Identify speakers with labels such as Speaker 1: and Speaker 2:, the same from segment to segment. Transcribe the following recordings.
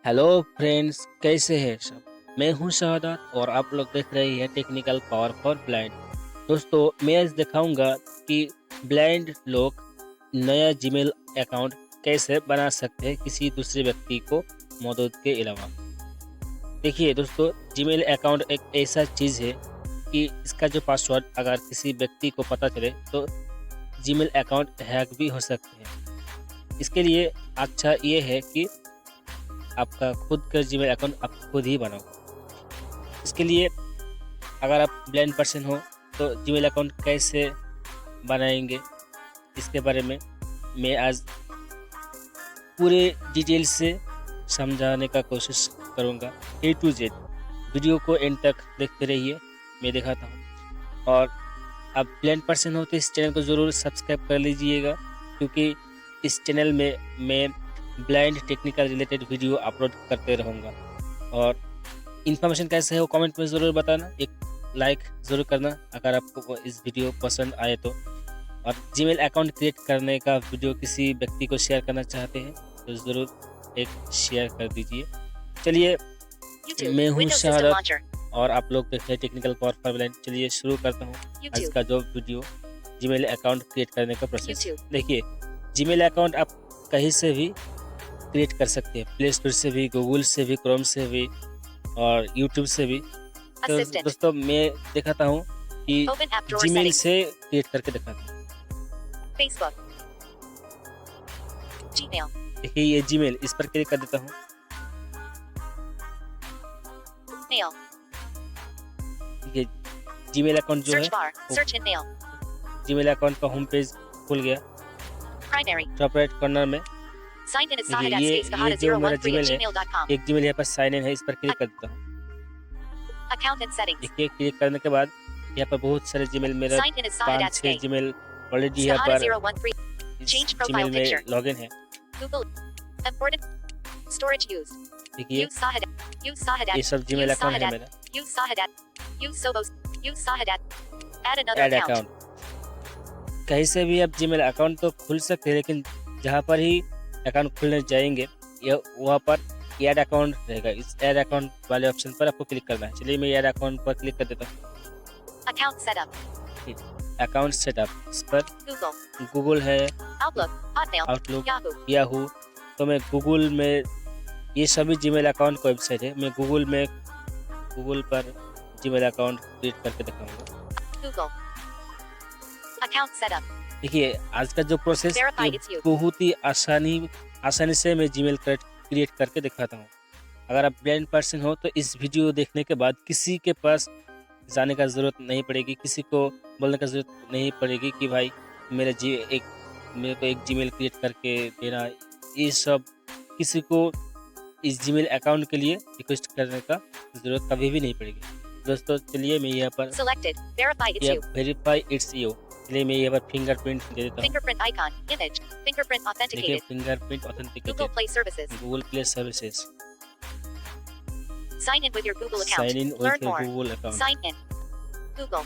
Speaker 1: Hello friends, कैसे हैं सब। मैं हूं शहादत और आप लोग देख रहे हैं टेक्निकल पावर फॉर ब्लाइंड। दोस्तों, मैं आज दिखाऊंगा कि ब्लाइंड लोग नया जीमेल अकाउंट कैसे बना सकते हैं किसी दूसरे व्यक्ति को मदद के अलावा। देखिए दोस्तों, जीमेल अकाउंट एक ऐसा चीज़ है कि इसका जो पासवर्ड अगर किसी व्यक्ति को पता चले तो जीमेल अकाउंट हैक भी हो सकते हैं। इसके लिए अच्छा ये है कि आपका खुद का जीमेल अकाउंट आप खुद ही बनाओ। इसके लिए अगर आप ब्लाइंड पर्सन हो तो जीमेल अकाउंट कैसे बनाएंगे, इसके बारे में मैं आज पूरे डिटेल से समझाने का कोशिश करूँगा। A to Z वीडियो को एंड तक देखते रहिए, मैं दिखाता हूँ। और आप ब्लाइंड पर्सन हो तो इस चैनल को ज़रूर सब्सक्राइब कर लीजिएगा, क्योंकि इस चैनल में मैं blind technical related video upload करते रहूँगा। और इन्फॉर्मेशन कैसे है वो कमेंट में ज़रूर बताना, एक लाइक ज़रूर करना अगर आपको इस वीडियो पसंद आए तो। और जीमेल अकाउंट क्रिएट करने का वीडियो किसी व्यक्ति को शेयर करना चाहते हैं तो ज़रूर एक शेयर कर दीजिए। चलिए, मैं हूँ शहादत और आप लोग देखते हैं टेक्निकल पावर फॉर ब्लाइंड। चलिए शुरू करता हूँ आज का जो वीडियो जीमेल अकाउंट क्रिएट करने का प्रोसेस। देखिए, जीमेल अकाउंट आप कहीं से भी क्रिएट कर सकते हैं, प्ले स्टोर से भी, गूगल से भी, क्रोम से भी और यूट्यूब से भी। तो दोस्तों, मैं दिखाता हूँ कि जीमेल से क्रिएट करके दिखाता हूँ।
Speaker 2: Facebook, Gmail,
Speaker 1: देखिए ये जीमेल, इस पर क्लिक कर देता हूँ।
Speaker 2: Mail,
Speaker 1: ये जीमेल अकाउंट जो है,
Speaker 2: search bar, search in mail,
Speaker 1: Gmail account का होम पेज खुल गया।
Speaker 2: primary,
Speaker 1: टॉप राइट कॉर्नर में
Speaker 2: signed in as
Speaker 1: देखिए
Speaker 2: Sahadat
Speaker 1: ये
Speaker 2: space Kahada
Speaker 1: जो मेरा
Speaker 2: 013 at
Speaker 1: जीमेल है,
Speaker 2: gmail.com.
Speaker 1: एक जीमेल यहाँ पर साइन इन है, इस पर क्लिक कर देता हूँ।
Speaker 2: Account and settings,
Speaker 1: देखिए क्लिक करने के बाद यहाँ पर बहुत सारे जीमेल, मेरा
Speaker 2: signed in as Sahadat
Speaker 1: 5-6
Speaker 2: space
Speaker 1: Gmail already यहाँ
Speaker 2: Kahada
Speaker 1: पर
Speaker 2: 013.
Speaker 1: इस
Speaker 2: Change profile
Speaker 1: जीमेल में
Speaker 2: picture.
Speaker 1: लॉगिन है।
Speaker 2: Google, important, storage used,
Speaker 1: देखिए
Speaker 2: use Sahadat, use
Speaker 1: ये
Speaker 2: Sahadat,
Speaker 1: सब जीमेल
Speaker 2: use
Speaker 1: अकाउंट है
Speaker 2: Sahadat,
Speaker 1: मेरा।
Speaker 2: use Sahadat, use Sobos, use Sahadat, add another
Speaker 1: add
Speaker 2: account,
Speaker 1: account, कहीं से भी आप जीमेल अकाउंट तो खुल सकते हैं, लेकिन जहाँ पर ही अकाउंट खुलने जाएंगे या वहाँ पर ऐड अकाउंट रहेगा। इस ऐड अकाउंट वाले ऑप्शन पर आपको क्लिक करना है। चलिए मैं ऐड अकाउंट पर क्लिक कर देता हूँ।
Speaker 2: account setup,
Speaker 1: अकाउंट सेटअप, इस पर
Speaker 2: Google,
Speaker 1: गूगल है,
Speaker 2: Outlook, Hotmail,
Speaker 1: outlook,
Speaker 2: Yahoo,
Speaker 1: Yahoo. तो मैं गूगल में, ये सभी जीमेल अकाउंट का वेबसाइट है, मैं गूगल पर जीमेल अकाउंट क्रिएट करके दिखाऊंगा।
Speaker 2: Google, account setup,
Speaker 1: देखिए आज का जो प्रोसेस
Speaker 2: Verify
Speaker 1: ये
Speaker 2: it's you.
Speaker 1: बहुत ही आसानी से मैं जीमेल क्रिएट करके दिखाता हूँ। अगर आप ब्लाइंड पर्सन हो तो इस वीडियो देखने के बाद किसी के पास जाने का ज़रूरत नहीं पड़ेगी, किसी को बोलने का ज़रूरत नहीं पड़ेगी कि भाई मेरे को एक जीमेल क्रिएट करके देना। ये सब किसी को इस जीमेल अकाउंट के लिए रिक्वेस्ट करने का ज़रूरत कभी भी नहीं पड़ेगी। दोस्तों चलिए मैं यहाँ पर
Speaker 2: selected, verify it's you,
Speaker 1: verify it's you, चलिए मैं यहाँ पर फिंगरप्रिंट दे देता हूँ।
Speaker 2: fingerprint icon, image, fingerprint
Speaker 1: देखिए
Speaker 2: authenticated,
Speaker 1: fingerprint
Speaker 2: Google
Speaker 1: authenticated,
Speaker 2: Play services,
Speaker 1: Google play services,
Speaker 2: sign in with your Google account,
Speaker 1: sign in
Speaker 2: learn
Speaker 1: with
Speaker 2: more,
Speaker 1: Google account,
Speaker 2: sign in, Google,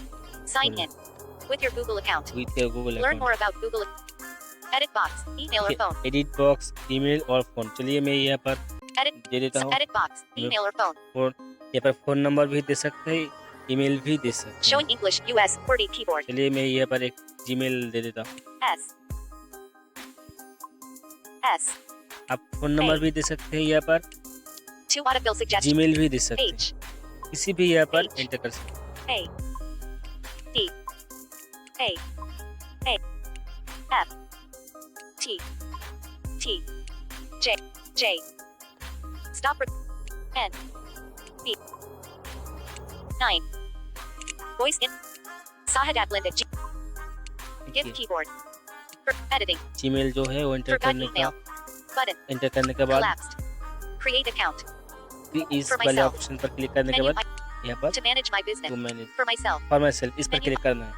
Speaker 2: sign in with your Google account,
Speaker 1: with Google
Speaker 2: learn more
Speaker 1: account,
Speaker 2: about Google, edit box, email or phone,
Speaker 1: edit box, email और phone. चलिए मैं यहाँ पर
Speaker 2: edit,
Speaker 1: दे देता हूँ
Speaker 2: edit box, email or phone,
Speaker 1: phone. यहाँ पर phone number भी दे सकते हैं, ईमेल भी दे सकते हैं।
Speaker 2: showing English, US, QWERTY keyboard,
Speaker 1: चलिए मैं यहाँ पर एक जीमेल दे देता हूँ।
Speaker 2: S,
Speaker 1: आप फ़ोन नंबर भी दे सकते हैं, यहाँ पर
Speaker 2: to autofill suggestion,
Speaker 1: जीमेल भी दे सकते हैं,
Speaker 2: H,
Speaker 1: किसी भी यहाँ पर
Speaker 2: H.
Speaker 1: एंटर कर सकते हैं।
Speaker 2: A, D, A, F, T, T, J, stop, N, B, 9, voice in, Sahadat Linda, G, give keyboard, for editing,
Speaker 1: Gmail जो है वो एंटर
Speaker 2: forgot
Speaker 1: करने
Speaker 2: email, button,
Speaker 1: एंटर करने के बाद
Speaker 2: collapsed, create account,
Speaker 1: फिर इस
Speaker 2: For
Speaker 1: वाले
Speaker 2: myself.
Speaker 1: ऑप्शन पर क्लिक करने के
Speaker 2: menu,
Speaker 1: बाद यहाँ पर
Speaker 2: to manage my business,
Speaker 1: to manage
Speaker 2: for myself,
Speaker 1: for myself, इस पर
Speaker 2: Menu.
Speaker 1: क्लिक करना है।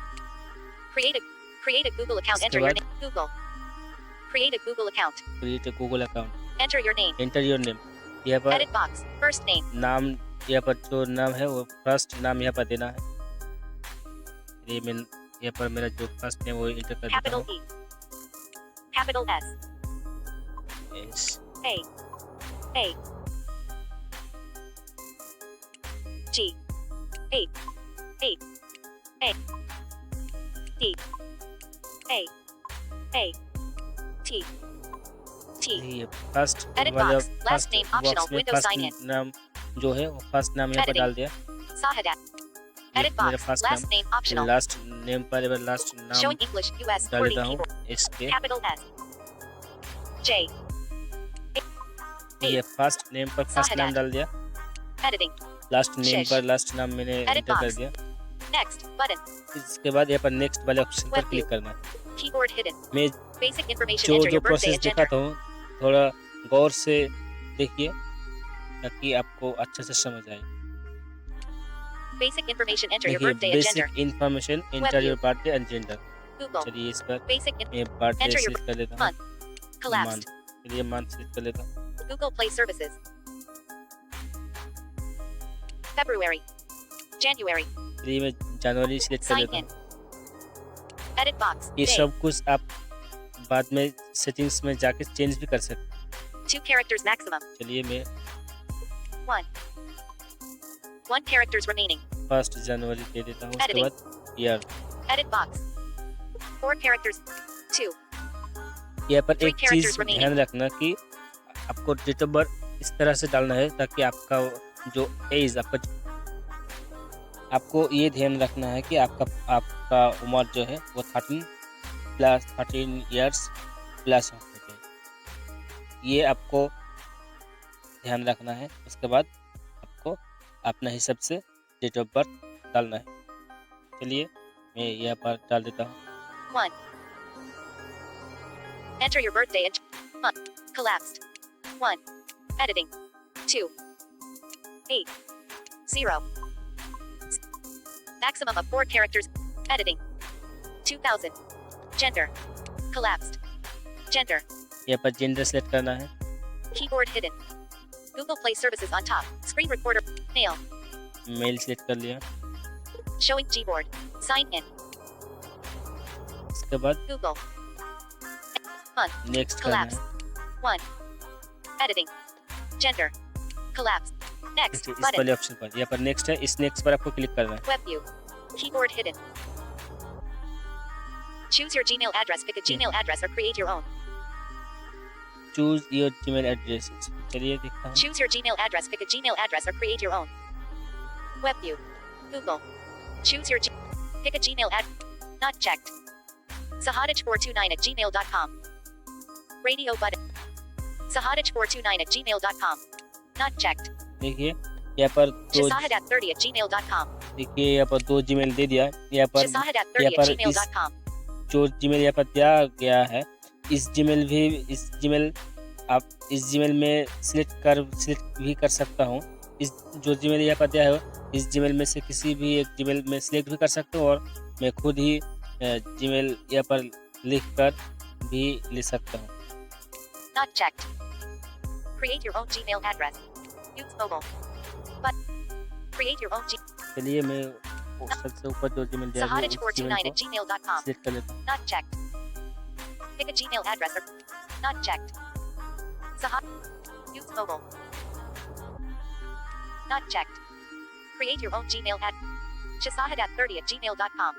Speaker 2: create a Google account,
Speaker 1: इसके
Speaker 2: enter your
Speaker 1: बाद-
Speaker 2: name, Google, create a Google account,
Speaker 1: create Google account,
Speaker 2: enter your name,
Speaker 1: enter your name, यहाँ पर
Speaker 2: edit box, first name,
Speaker 1: नाम, यहाँ पर जो नाम है वो फर्स्ट नाम यहाँ पर देना है। ये मैं यहाँ पर मेरा जो फर्स्ट नेम वो एंटर कर देता
Speaker 2: capital
Speaker 1: हूँ।
Speaker 2: E, capital S,
Speaker 1: Yes.
Speaker 2: A, T A A A D A A T T.
Speaker 1: ये फर्स्ट
Speaker 2: Edit
Speaker 1: वाले
Speaker 2: box. Last
Speaker 1: first
Speaker 2: name optional.
Speaker 1: Box में
Speaker 2: Windows sign in.
Speaker 1: फर्स्ट नाम जो है वो फर्स्ट नाम यहाँ पर
Speaker 2: Editing.
Speaker 1: डाल दिया।
Speaker 2: Sahadat.
Speaker 1: ये
Speaker 2: Edit
Speaker 1: मेरा
Speaker 2: box.
Speaker 1: फर्स्ट
Speaker 2: Last
Speaker 1: नाम,
Speaker 2: name optional.
Speaker 1: लास्ट नेम पर एवर लास्ट नाम
Speaker 2: Showing English US
Speaker 1: डाल
Speaker 2: QWERTY
Speaker 1: देता हूँ
Speaker 2: keyboard.
Speaker 1: इस पे।
Speaker 2: Capital S J
Speaker 1: ये फर्स्ट नेम पर फर्स्ट नाम डाल दिया,
Speaker 2: Editing.
Speaker 1: Last name
Speaker 2: Shish.
Speaker 1: पर लास्ट नाम मैंने
Speaker 2: Edit
Speaker 1: एंटर कर
Speaker 2: box.
Speaker 1: दिया।
Speaker 2: Next button.
Speaker 1: इसके बाद यहाँ पर नेक्स्ट वाले ऑप्शन पर
Speaker 2: Web
Speaker 1: क्लिक
Speaker 2: view.
Speaker 1: करना है।
Speaker 2: Keyboard hidden.
Speaker 1: मैं
Speaker 2: Basic information.
Speaker 1: जो
Speaker 2: Enter
Speaker 1: जो
Speaker 2: your birthday
Speaker 1: process
Speaker 2: and gender.
Speaker 1: दिखाता हूँ थोड़ा गौर से देखिए ताकि आपको अच्छे से समझ आए।
Speaker 2: Basic information. Enter your
Speaker 1: देखिए
Speaker 2: birthday and gender.
Speaker 1: Basic information
Speaker 2: Web
Speaker 1: enter
Speaker 2: view.
Speaker 1: Your birthday and gender.
Speaker 2: Google.
Speaker 1: चलिए इस पर
Speaker 2: Basic.
Speaker 1: मैं बर्थडे
Speaker 2: Enter your
Speaker 1: सेलेक्ट कर लेता हूँ,
Speaker 2: month. Collapsed.
Speaker 1: मंथ, चलिए मंथ सेलेक्ट कर लेता हूँ।
Speaker 2: Google Play Services. February. January.
Speaker 1: चलिए मैं जनवरी सेलेक्ट कर
Speaker 2: Sign
Speaker 1: लेता
Speaker 2: in.
Speaker 1: हूँ।
Speaker 2: Edit box.
Speaker 1: ये
Speaker 2: Day.
Speaker 1: सब कुछ आप बाद में सेटिंग्स में जाके चेंज भी कर सकते हैं।
Speaker 2: 2 characters maximum.
Speaker 1: चलिए मैं
Speaker 2: 1 characters remaining.
Speaker 1: 1 जनवरी दे देता हूँ, उसके
Speaker 2: Editing.
Speaker 1: बाद ईयर।
Speaker 2: Edit box. 4 characters. 2.
Speaker 1: यहाँ पर
Speaker 2: 3
Speaker 1: एक चीज
Speaker 2: characters remaining.
Speaker 1: ध्यान रखना कि आपको डेट ऑफ बर्थ इस तरह से डालना है ताकि आपका जो एज आपको ये ध्यान रखना है कि आपका उम्र जो है वो 13 इयर्स प्लस होना चाहिए। ये आपको ध्यान रखना है। उसके बाद आपको अपना हिसाब से डेट ऑफ बर्थ डालना है। चलिए मैं यहाँ पर डाल देता हूँ।
Speaker 2: 1. Enter your birthday and month. Collapsed. 1. Editing. 2. 8. 0. Maximum of 4 characters. Editing. 2000. Gender. Collapsed. Gender.
Speaker 1: यहाँ पर जेंडर सेलेक्ट करना है।
Speaker 2: Keyboard hidden. Google Play Services on top. Screen recorder. Mail.
Speaker 1: Mail select कर लिया।
Speaker 2: Showing Gboard. Sign in.
Speaker 1: इसके बाद
Speaker 2: Google. Month.
Speaker 1: Next करना
Speaker 2: Collapsed.
Speaker 1: है।
Speaker 2: 1. Editing. Gender. Collapsed. Next
Speaker 1: इस
Speaker 2: button.
Speaker 1: वाले ऑप्शन पर, यहाँ पर नेक्स्ट है, इस नेक्स्ट पर आपको क्लिक करना है।
Speaker 2: Web view. Keyboard hidden. Choose your Gmail address. Pick a Gmail address or create your own.
Speaker 1: Choose your Gmail address. चलिए देखता हूँ।
Speaker 2: Choose your Gmail address. Pick a Gmail address or create your own. Web view. Google. Choose your pick a Gmail ad. Not checked. Sahadich429@gmail.com. Radio button. Sahadich429@gmail.com. Not checked.
Speaker 1: देखिए यहाँ पर दो,
Speaker 2: Shasahadat30@gmail.com.
Speaker 1: देखिए यहाँ पर 2 जीमेल दे दिया। यहाँ पर
Speaker 2: Shasahadat30@gmail.com.
Speaker 1: जो जीमेल यहाँ पर दिया गया है, इस जीमेल आप इस जीमेल में सिलेक्ट भी कर सकता हूँ। इस जो जीमेल यहाँ पर दिया है इस जीमेल में से किसी भी एक जीमेल में सिलेक्ट भी कर सकता हूँ और मैं खुद ही जीमेल यहाँ पर लिख कर भी ले सकता हूँ।
Speaker 2: Not checked. Create your own Gmail address. Use mobile. But create your own
Speaker 1: चलिए मैं सबसे ऊपर जो जीमेल दिया है उस जीमेल को
Speaker 2: Sahadich429@gmail.com.
Speaker 1: सिलेक्ट कर लेता हूँ।
Speaker 2: Not checked. Pick a Gmail address or not checked. Use mobile. Not checked. Create your own Gmail ad. Shasahadat30@gmail.com.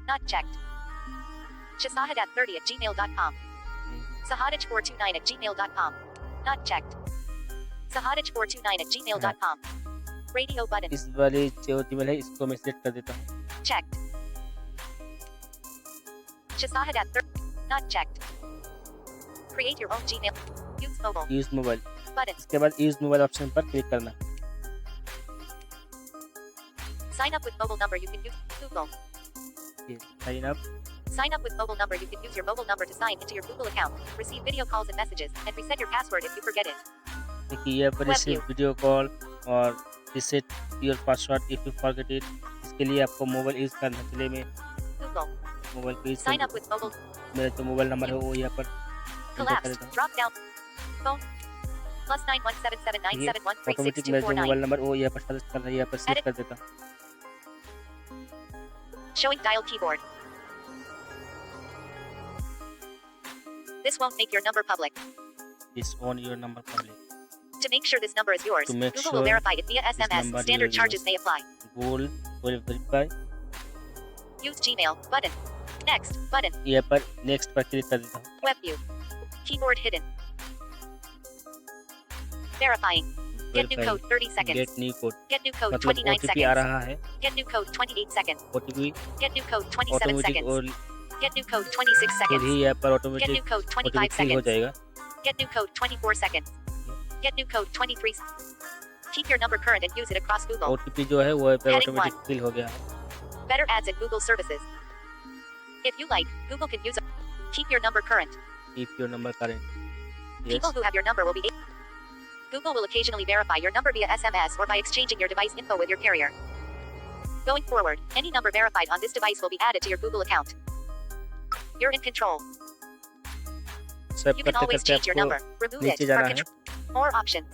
Speaker 2: Not checked. Shasahadat30@gmail.com. Sahadich429@gmail.com. Not checked. Sahadich429@gmail.com. Radio button.
Speaker 1: इस वाली जो Gmail है इसको मैं select कर देता हूँ।
Speaker 2: Checked. Not checked. Create your own Gmail. Use mobile.
Speaker 1: Use mobile.
Speaker 2: Button.
Speaker 1: इसके बाद यूज मोबाइल ऑप्शन पर क्लिक करना।
Speaker 2: Sign up with mobile number. You can use Google.
Speaker 1: Sign up.
Speaker 2: Sign up with mobile number. You can use your mobile number to sign into your Google account, receive video calls and messages, and reset your password if you forget it.
Speaker 1: देखिए यहाँ पर
Speaker 2: Web
Speaker 1: receive
Speaker 2: view.
Speaker 1: Video call और reset your password if you forget it. इसके लिए आपको mobile use करना है। चलिए मैं
Speaker 2: Google.
Speaker 1: मोबाइल पे use
Speaker 2: Sign up with mobile.
Speaker 1: मेरा जो मोबाइल नंबर है वो यहाँ पर एंटर कर
Speaker 2: Collapsed.
Speaker 1: देता हूँ।
Speaker 2: Drop down. Phone.
Speaker 1: ऑटोमेटिक मेरा जो
Speaker 2: +917797136249.
Speaker 1: मोबाइल नंबर वो यहाँ पर सर्च करना है, यहाँ पर सेलेक्ट कर देता हूँ।
Speaker 2: Showing dial keyboard. This won't make your number public.
Speaker 1: This on your number public.
Speaker 2: To make sure this number is yours,
Speaker 1: To make
Speaker 2: Google will
Speaker 1: sure
Speaker 2: verify it via SMS.
Speaker 1: number
Speaker 2: Standard
Speaker 1: is
Speaker 2: charges
Speaker 1: yours.
Speaker 2: may apply.
Speaker 1: Google will verify.
Speaker 2: Use Gmail button. Next button.
Speaker 1: यहाँ पर next पर click कर देता हूँ.
Speaker 2: Web view. Keyboard hidden. Verifying. Get new
Speaker 1: Verify.
Speaker 2: code 30 seconds.
Speaker 1: Get new code.
Speaker 2: Get new code
Speaker 1: मतलब
Speaker 2: 29
Speaker 1: OTP आ
Speaker 2: seconds.
Speaker 1: रहा है.
Speaker 2: Get new code 28 seconds.
Speaker 1: OTP
Speaker 2: Get new code 27
Speaker 1: automatic
Speaker 2: seconds.
Speaker 1: और
Speaker 2: Get new code 26
Speaker 1: फिर
Speaker 2: seconds.
Speaker 1: ही यहाँ पर
Speaker 2: Get
Speaker 1: automatic
Speaker 2: new code 25
Speaker 1: OTP fill हो
Speaker 2: seconds.
Speaker 1: जाएगा.
Speaker 2: Get new code 24 seconds. Get new code 23. Keep your number current and use it across Google.
Speaker 1: OTP जो है वो यहाँ पर
Speaker 2: Heading
Speaker 1: ऑटोमेटिक फिल हो गया है.
Speaker 2: Better ads and Google services. If you like, Google can use. Keep your number current.
Speaker 1: Keep your number current. Yes.
Speaker 2: People who have your number will be. Google will occasionally verify your number via SMS or by exchanging your device info with your carrier. Going forward, any number verified on this device will be added to your Google account. You're in control.
Speaker 1: Swipe
Speaker 2: You can
Speaker 1: करते
Speaker 2: always
Speaker 1: करते
Speaker 2: change your
Speaker 1: आपको
Speaker 2: number, remove it,
Speaker 1: नीचे
Speaker 2: or
Speaker 1: जाना है.
Speaker 2: control. More options.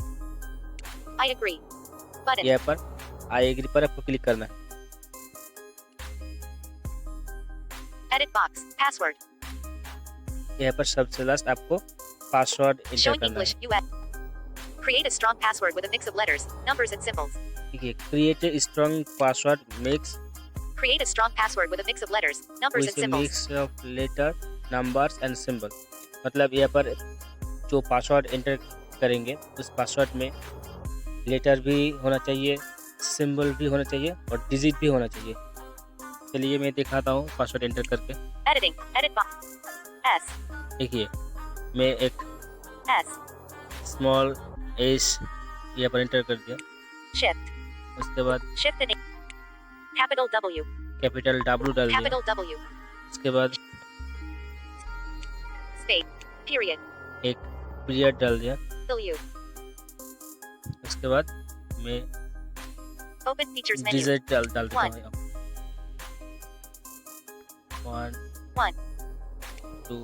Speaker 2: I agree. Button.
Speaker 1: यहाँ पर I agree पर आपको क्लिक करना है.
Speaker 2: Edit box. Password.
Speaker 1: यहाँ पर सबसे लास्ट आपको पासवर्ड इंटर
Speaker 2: Showing
Speaker 1: करना
Speaker 2: English.
Speaker 1: है.
Speaker 2: US. Create a strong password with a mix of letters, numbers, and symbols.
Speaker 1: ठीक है. Create a strong password mix
Speaker 2: Create a strong password with a mix of letters, numbers, and
Speaker 1: with
Speaker 2: symbols.
Speaker 1: Mix of letter numbers and symbol. मतलब यहाँ पर जो password enter करेंगे उस password में letter भी होना चाहिए, सिंबल भी होना चाहिए और डिजिट भी होना चाहिए. चलिए मैं दिखाता हूँ पासवर्ड एंटर करके.
Speaker 2: Editing. Edit box. S.
Speaker 1: देखिए मैं एक
Speaker 2: S.
Speaker 1: स्मॉल एस यहाँ पर एंटर कर दिया.
Speaker 2: Shift.
Speaker 1: उसके बाद
Speaker 2: Shift the name. Capital W.
Speaker 1: Capital W डाल दिया.
Speaker 2: Capital W.
Speaker 1: उसके बाद
Speaker 2: Space. Period.
Speaker 1: एक पीरियड डाल दिया.
Speaker 2: W.
Speaker 1: उसके बाद मैं
Speaker 2: Open features menu.
Speaker 1: डिजिट डाल देता हूँ. 1
Speaker 2: 1.
Speaker 1: 2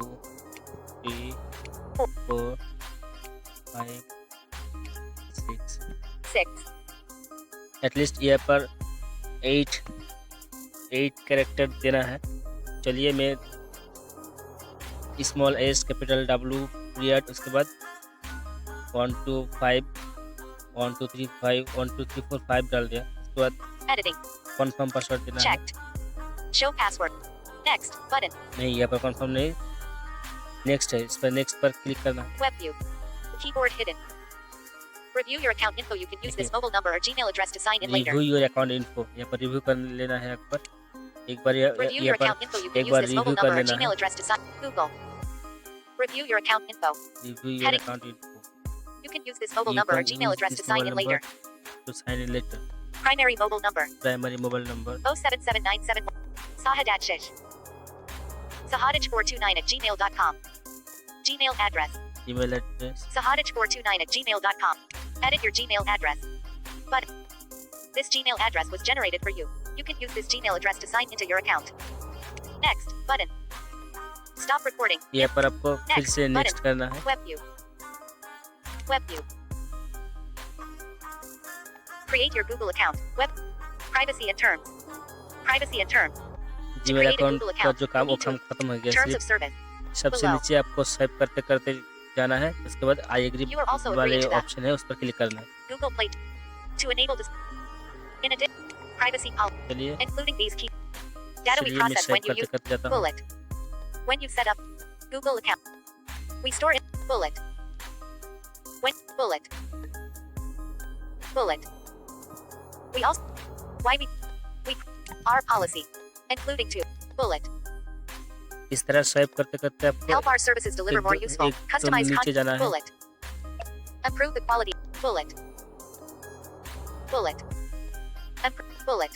Speaker 1: 3 4 5 6
Speaker 2: 6.
Speaker 1: एटलीस्ट यहाँ पर 8 कैरेक्टर देना है. चलिए मैं small S capital W period उसके बाद 1 2 5 1 2 3 5 1 2 3 4 5 डाल दिया. उसके बाद
Speaker 2: Editing.
Speaker 1: कन्फर्म पासवर्ड देना है.
Speaker 2: Checked. Show password. Next. Button.
Speaker 1: नहीं यहाँ पर कन्फर्म नहीं, नेक्स्ट है. इस पर नेक्स्ट पर क्लिक करना है.
Speaker 2: Web view. Keyboard hidden. Review your account info. You can use this mobile number or Gmail address to sign in later.
Speaker 1: Review your account info. यहाँ पर रिव्यू कर लेना है. एक बार
Speaker 2: Review your
Speaker 1: यहाँ
Speaker 2: account info. You
Speaker 1: पर
Speaker 2: can
Speaker 1: एक
Speaker 2: use
Speaker 1: bar
Speaker 2: this
Speaker 1: review
Speaker 2: mobile
Speaker 1: कर
Speaker 2: number or
Speaker 1: लेना
Speaker 2: Gmail
Speaker 1: है.
Speaker 2: address to sign. Google. Review your account info.
Speaker 1: Review your
Speaker 2: Heading.
Speaker 1: Account info.
Speaker 2: You can use this mobile
Speaker 1: You
Speaker 2: number or
Speaker 1: can
Speaker 2: Gmail
Speaker 1: use
Speaker 2: address
Speaker 1: this
Speaker 2: to sign in
Speaker 1: mobile
Speaker 2: later.
Speaker 1: To sign in later.
Speaker 2: Primary mobile number.
Speaker 1: Primary mobile number
Speaker 2: 077971. Sahadadshish. Sahadich429@gmail.com. Gmail address.
Speaker 1: Email address.
Speaker 2: Sahadich429@gmail.com. Edit your Gmail address. But this Gmail address was generated for you. You can use this Gmail address to sign into your account. Next button. Stop recording.
Speaker 1: यहाँ पर आपको फिर से next करना है.
Speaker 2: Web view. Web view. Create your Google account. Web. Privacy and terms. Privacy and terms.
Speaker 1: Gmail
Speaker 2: create a
Speaker 1: account
Speaker 2: Google
Speaker 1: का
Speaker 2: account,
Speaker 1: जो काम
Speaker 2: you
Speaker 1: वो
Speaker 2: need
Speaker 1: काम खत्म हो गया.
Speaker 2: Terms
Speaker 1: सिर्फ
Speaker 2: of service.
Speaker 1: सबसे
Speaker 2: below.
Speaker 1: नीचे आपको स्वाइप करते करते जाना है. उसके बाद I agree
Speaker 2: You are also
Speaker 1: वाले
Speaker 2: agreeing to that.
Speaker 1: ऑप्शन है उस पर क्लिक करना है.
Speaker 2: Google Play. To enable this. In addition, privacy policy,
Speaker 1: चलिए
Speaker 2: including these key data we
Speaker 1: चलिए मैं
Speaker 2: process
Speaker 1: स्वाइप
Speaker 2: when you
Speaker 1: करते
Speaker 2: use
Speaker 1: करते जाता हूँ.
Speaker 2: bullet. When you set up Google account, we store it bullet. When bullet. Bullet. We also why we our policy, including to bullet.
Speaker 1: इस तरह swipe करते करते आपको
Speaker 2: Help our services deliver more useful, customized
Speaker 1: नीचे जाना
Speaker 2: content.
Speaker 1: है.
Speaker 2: Bullet. Improve the quality. Bullet. Bullet. Bullet.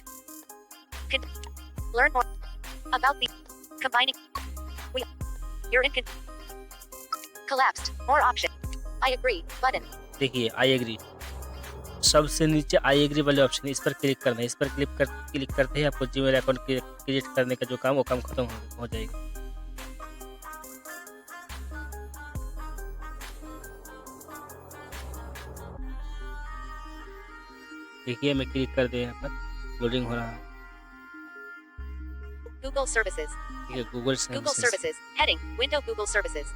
Speaker 2: Learn more about the combining. You're in collapsed. More option. I agree. Button.
Speaker 1: देखिए I agree. सबसे नीचे I agree वाले option है, इस पर क्लिक करना है. इस पर क्लिक करते ही आपको जीमेल अकाउंट क्रिएट करने का जो काम वो काम खत्म हो जाएगा. देखिए मैं क्लिक कर दिया. यहाँ पर लोडिंग हो रहा है.
Speaker 2: Google services.
Speaker 1: ठीक है. Google
Speaker 2: Google
Speaker 1: services.
Speaker 2: services. Heading. Window Google services.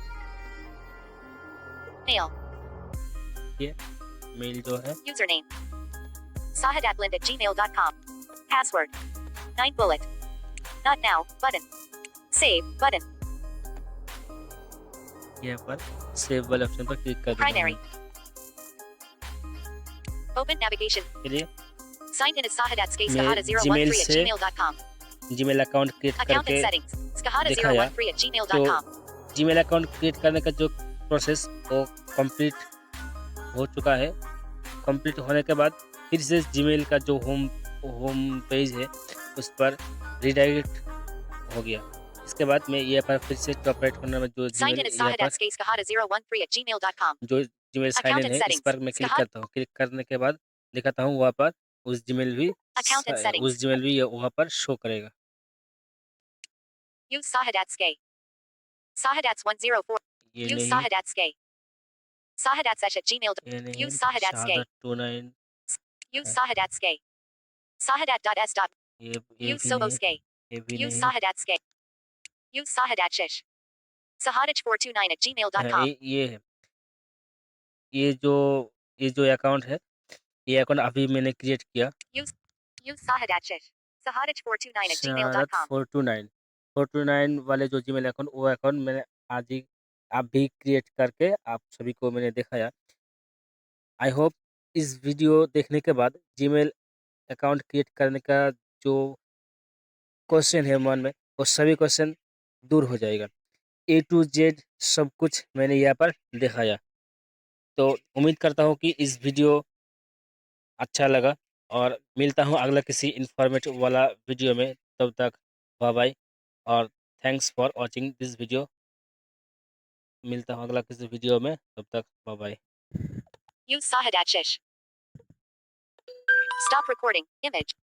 Speaker 2: Mail.
Speaker 1: Mail जो है
Speaker 2: Username. sahadatblind@gmail.com. Password. 9 bullet. Not now. Button. Save. Button.
Speaker 1: यहाँ पर सेव वाले ऑप्शन पर क्लिक कर देना
Speaker 2: Primary.
Speaker 1: है।
Speaker 2: Open navigation.
Speaker 1: चलिए
Speaker 2: Signed in as Sahadatske
Speaker 1: मैं
Speaker 2: Skahada013
Speaker 1: जीमेल
Speaker 2: at
Speaker 1: से
Speaker 2: gmail.com.
Speaker 1: Gmail account create
Speaker 2: Account and
Speaker 1: करके
Speaker 2: settings. Skahada013
Speaker 1: दिखाया
Speaker 2: at
Speaker 1: तो
Speaker 2: gmail.com.
Speaker 1: जीमेल अकाउंट क्रिएट करने का जो प्रोसेस वो कंप्लीट हो चुका है। कंप्लीट होने के बाद फिर से जीमेल का जो होम होम पेज है उस पर रिडायरेक्ट हो गया। इसके बाद मैं यहाँ पर फिर से टॉप राइट कॉर्नर में जो
Speaker 2: Signed
Speaker 1: जीमेल
Speaker 2: in as
Speaker 1: यहाँ पर
Speaker 2: Sahadatske Skahada013 at gmail.com.
Speaker 1: जो Gmail sign
Speaker 2: Account
Speaker 1: in
Speaker 2: and
Speaker 1: है इस
Speaker 2: settings.
Speaker 1: पर मैं क्लिक
Speaker 2: Skahada.
Speaker 1: करता हूँ। क्लिक करने के बाद दिखाता हूँ वहाँ पर उस जीमेल भी
Speaker 2: Account and settings.
Speaker 1: वहाँ पर शो करेगा।
Speaker 2: Use Sahadatske. Sahadats104.
Speaker 1: ये
Speaker 2: Use
Speaker 1: नहीं,
Speaker 2: Sahadatske. Sahadatsesh at gmail.
Speaker 1: ये नहीं,
Speaker 2: Use Sahadatske.
Speaker 1: शहादत 29
Speaker 2: Use
Speaker 1: है।
Speaker 2: Sahadatske. Sahadat.s.
Speaker 1: ये
Speaker 2: Use
Speaker 1: भी नहीं,
Speaker 2: Soboske.
Speaker 1: ये भी
Speaker 2: Use
Speaker 1: नहीं।
Speaker 2: Sahadatske. Use Sahadatshish. Sahadich429 at
Speaker 1: हाँ,
Speaker 2: gmail.com.
Speaker 1: ये है। ये जो ये जो अकाउंट है ये अकाउंट अभी मैंने क्रिएट किया।
Speaker 2: Use Sahadatshish. Sahadich429 at
Speaker 1: शहादत
Speaker 2: gmail.com.
Speaker 1: 429 वाले जो जीमेल अकाउंट वो अकाउंट मैंने आज ही अभी क्रिएट करके आप सभी को मैंने दिखाया। आई होप इस वीडियो देखने के बाद जीमेल अकाउंट क्रिएट करने का जो क्वेश्चन है मन में वो सभी क्वेश्चन दूर हो जाएगा। ए टू जेड सब कुछ मैंने यहाँ पर दिखाया। तो उम्मीद करता हूँ कि इस वीडियो अच्छा लगा और मिलता हूँ अगला किसी इन्फॉर्मेटिव वाला वीडियो में। तब तक बाय बाय और thanks for watching this video. मिलता हूँ अगला किसी वीडियो में, तब तक bye bye.
Speaker 2: Use Sahadatshish. Stop recording. Image.